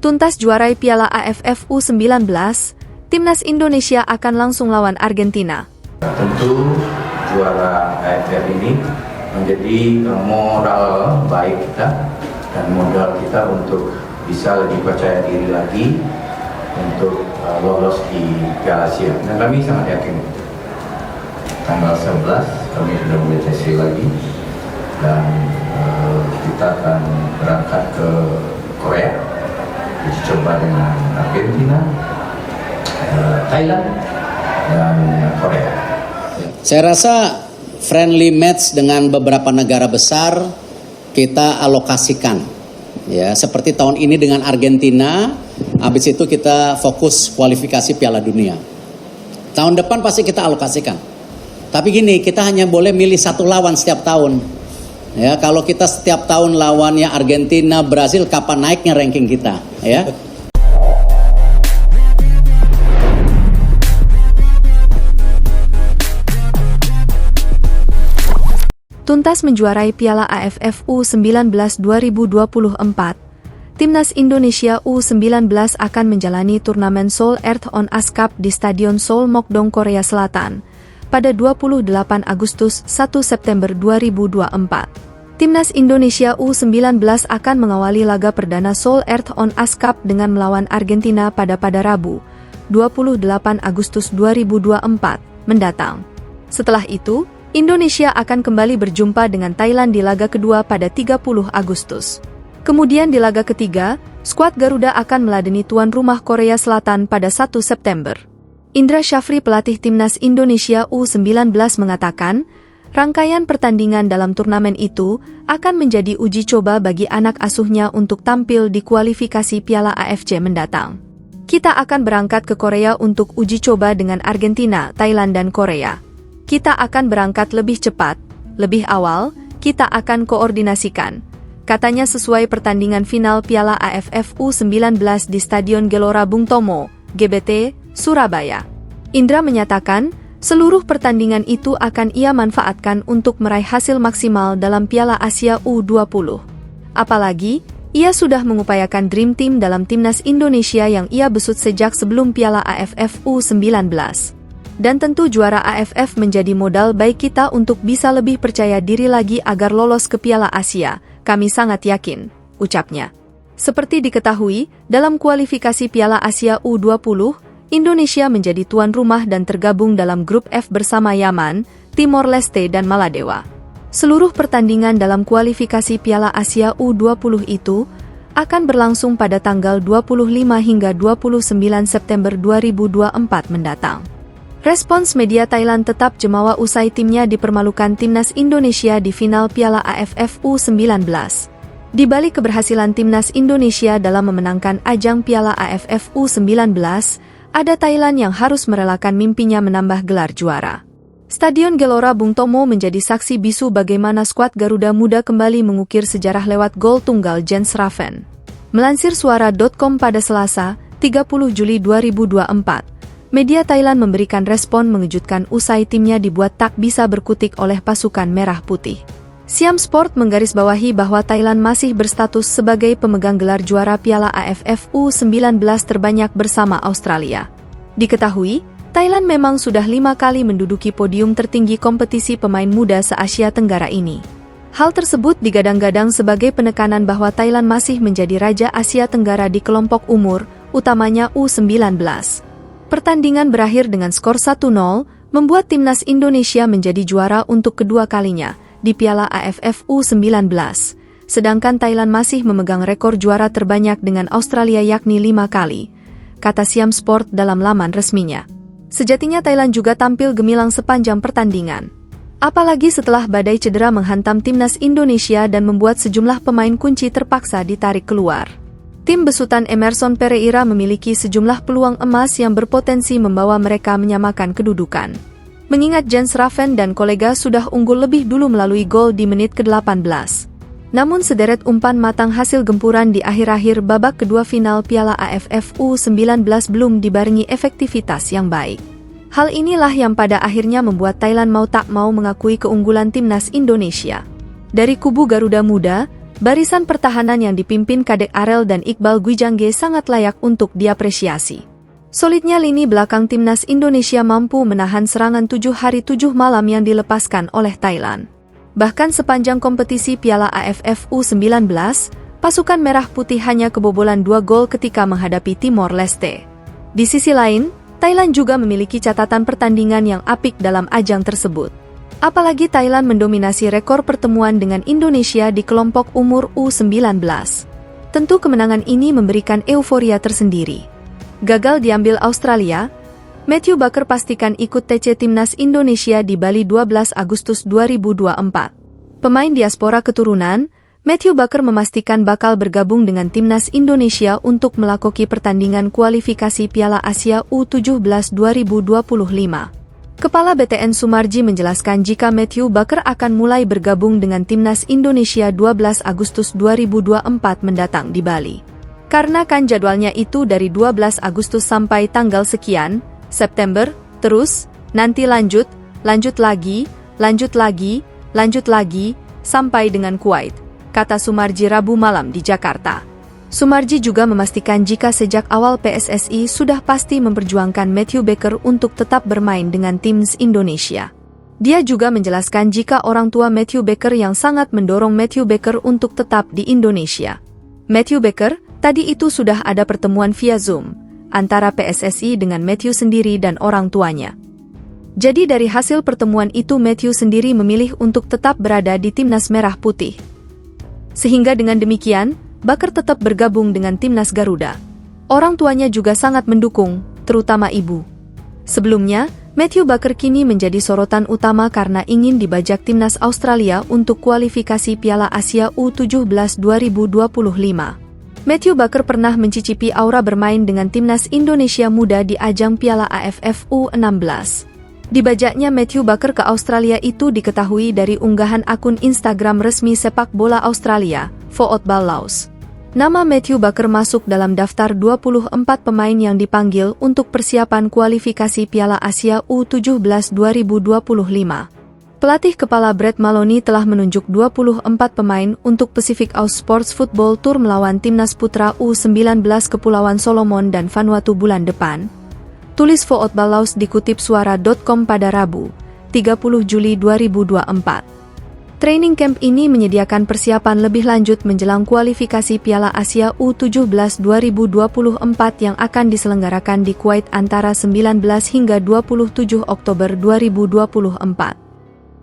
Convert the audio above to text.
Tuntas juarai Piala AFF U19, Timnas Indonesia akan langsung lawan Argentina. Tentu juara AFF ini menjadi moral baik kita dan modal kita untuk bisa lebih percaya diri lagi untuk lolos di Piala Asia. Dan kami sangat yakin. Tanggal 11 kami sudah mulai sesi lagi dan kita akan berangkat ke Korea, uji coba dengan Argentina, Thailand, dan Korea. Saya rasa friendly match dengan beberapa negara besar kita alokasikan, ya seperti tahun ini dengan Argentina. Habis itu kita fokus kualifikasi Piala Dunia. Tahun depan pasti kita alokasikan. Tapi gini, kita hanya boleh milih satu lawan setiap tahun. Ya, kalau kita setiap tahun lawannya Argentina, Brasil, kapan naiknya ranking kita? Ya. Tuntas menjuarai Piala AFF U19 2024. Timnas Indonesia U19 akan menjalani turnamen Seoul Earth on Ice Cup di Stadion Seoul Mokdong, Korea Selatan pada 28 Agustus 1 September 2024. Timnas Indonesia U19 akan mengawali laga perdana Seoul Earth on Ice Cup dengan melawan Argentina pada Rabu, 28 Agustus 2024 mendatang. Setelah itu, Indonesia akan kembali berjumpa dengan Thailand di laga kedua pada 30 Agustus. Kemudian di laga ketiga, skuad Garuda akan meladeni tuan rumah Korea Selatan pada 1 September. Indra Syafri, pelatih Timnas Indonesia U19 mengatakan, rangkaian pertandingan dalam turnamen itu akan menjadi uji coba bagi anak asuhnya untuk tampil di kualifikasi Piala AFC mendatang. Kita akan berangkat ke Korea untuk uji coba dengan Argentina, Thailand dan Korea. Kita akan berangkat lebih cepat, lebih awal, kita akan koordinasikan. Katanya sesuai pertandingan final Piala AFF U19 di Stadion Gelora Bung Tomo, GBT, Surabaya. Indra menyatakan, seluruh pertandingan itu akan ia manfaatkan untuk meraih hasil maksimal dalam Piala Asia U20. Apalagi, ia sudah mengupayakan Dream Team dalam Timnas Indonesia yang ia besut sejak sebelum Piala AFF U19. Dan tentu juara AFF menjadi modal baik kita untuk bisa lebih percaya diri lagi agar lolos ke Piala Asia. Kami sangat yakin, ucapnya. Seperti diketahui, dalam kualifikasi Piala Asia U20, Indonesia menjadi tuan rumah dan tergabung dalam grup F bersama Yaman, Timor Leste dan Maladewa. Seluruh pertandingan dalam kualifikasi Piala Asia U20 itu akan berlangsung pada tanggal 25 hingga 29 September 2024 mendatang. Respons media Thailand tetap jemawa usai timnya dipermalukan Timnas Indonesia di final Piala AFF U19. Di balik keberhasilan Timnas Indonesia dalam memenangkan ajang Piala AFF U19, ada Thailand yang harus merelakan mimpinya menambah gelar juara. Stadion Gelora Bung Tomo menjadi saksi bisu bagaimana skuad Garuda Muda kembali mengukir sejarah lewat gol tunggal Jens Raven. Melansir suara.com pada Selasa, 30 Juli 2024, media Thailand memberikan respon mengejutkan usai timnya dibuat tak bisa berkutik oleh pasukan merah putih. Siam Sport menggarisbawahi bahwa Thailand masih berstatus sebagai pemegang gelar juara Piala AFF U19 terbanyak bersama Australia. Diketahui, Thailand memang sudah 5 kali menduduki podium tertinggi kompetisi pemain muda se-Asia Tenggara ini. Hal tersebut digadang-gadang sebagai penekanan bahwa Thailand masih menjadi raja Asia Tenggara di kelompok umur, utamanya U19. Pertandingan berakhir dengan skor 1-0, membuat Timnas Indonesia menjadi juara untuk kedua kalinya di Piala AFF U19, sedangkan Thailand masih memegang rekor juara terbanyak dengan Australia yakni 5 kali, kata Siam Sport dalam laman resminya. Sejatinya Thailand juga tampil gemilang sepanjang pertandingan. Apalagi setelah badai cedera menghantam Timnas Indonesia dan membuat sejumlah pemain kunci terpaksa ditarik keluar. Tim besutan Emerson Pereira memiliki sejumlah peluang emas yang berpotensi membawa mereka menyamakan kedudukan. Mengingat Jens Raven dan kolega sudah unggul lebih dulu melalui gol di menit ke-18. Namun sederet umpan matang hasil gempuran di akhir-akhir babak kedua final Piala AFF U19 belum dibarengi efektivitas yang baik. Hal inilah yang pada akhirnya membuat Thailand mau tak mau mengakui keunggulan Timnas Indonesia. Dari kubu Garuda Muda, Barisan pertahanan yang dipimpin Kadek Arel dan Iqbal Gwijangge sangat layak untuk diapresiasi. Solidnya lini belakang timnas Indonesia mampu menahan serangan 7 hari 7 malam yang dilepaskan oleh Thailand. Bahkan sepanjang kompetisi Piala AFF U19, pasukan merah putih hanya kebobolan 2 gol ketika menghadapi Timor Leste. Di sisi lain, Thailand juga memiliki catatan pertandingan yang apik dalam ajang tersebut. Apalagi Thailand mendominasi rekor pertemuan dengan Indonesia di kelompok umur U19. Tentu kemenangan ini memberikan euforia tersendiri. Gagal diambil Australia, Matthew Baker pastikan ikut TC Timnas Indonesia di Bali 12 Agustus 2024. Pemain diaspora keturunan, Matthew Baker memastikan bakal bergabung dengan Timnas Indonesia untuk melakukan pertandingan kualifikasi Piala Asia U17 2025. Kepala BTN Sumarji menjelaskan jika Matthew Baker akan mulai bergabung dengan Timnas Indonesia 12 Agustus 2024 mendatang di Bali. Karena kan jadwalnya itu dari 12 Agustus sampai tanggal sekian, September, terus, nanti lanjut lagi, sampai dengan Kuwait, kata Sumarji Rabu malam di Jakarta. Sumarji juga memastikan jika sejak awal PSSI sudah pasti memperjuangkan Matthew Baker untuk tetap bermain dengan timnas Indonesia. Dia juga menjelaskan jika orang tua Matthew Baker yang sangat mendorong Matthew Baker untuk tetap di Indonesia. Matthew Baker, tadi itu sudah ada pertemuan via Zoom antara PSSI dengan Matthew sendiri dan orang tuanya. Jadi dari hasil pertemuan itu Matthew sendiri memilih untuk tetap berada di timnas merah putih. Sehingga dengan demikian, Baker tetap bergabung dengan timnas Garuda. Orang tuanya juga sangat mendukung, terutama ibu. Sebelumnya, Matthew Baker kini menjadi sorotan utama karena ingin dibajak timnas Australia untuk kualifikasi Piala Asia U17 2025. Matthew Baker pernah mencicipi aura bermain dengan timnas Indonesia muda di ajang Piala AFF U16. Dibajaknya Matthew Baker ke Australia itu diketahui dari unggahan akun Instagram resmi sepak bola Australia, Football Laos. Nama Matthew Baker masuk dalam daftar 24 pemain yang dipanggil untuk persiapan kualifikasi Piala Asia U17 2025. Pelatih kepala Brett Maloney telah menunjuk 24 pemain untuk Pacific Ocean Sports Football Tour melawan timnas putra U19 Kepulauan Solomon dan Vanuatu bulan depan. Tulis Football Laos dikutip suara.com pada Rabu, 30 Juli 2024. Training camp ini menyediakan persiapan lebih lanjut menjelang kualifikasi Piala Asia U17 2024 yang akan diselenggarakan di Kuwait antara 19 hingga 27 Oktober 2024.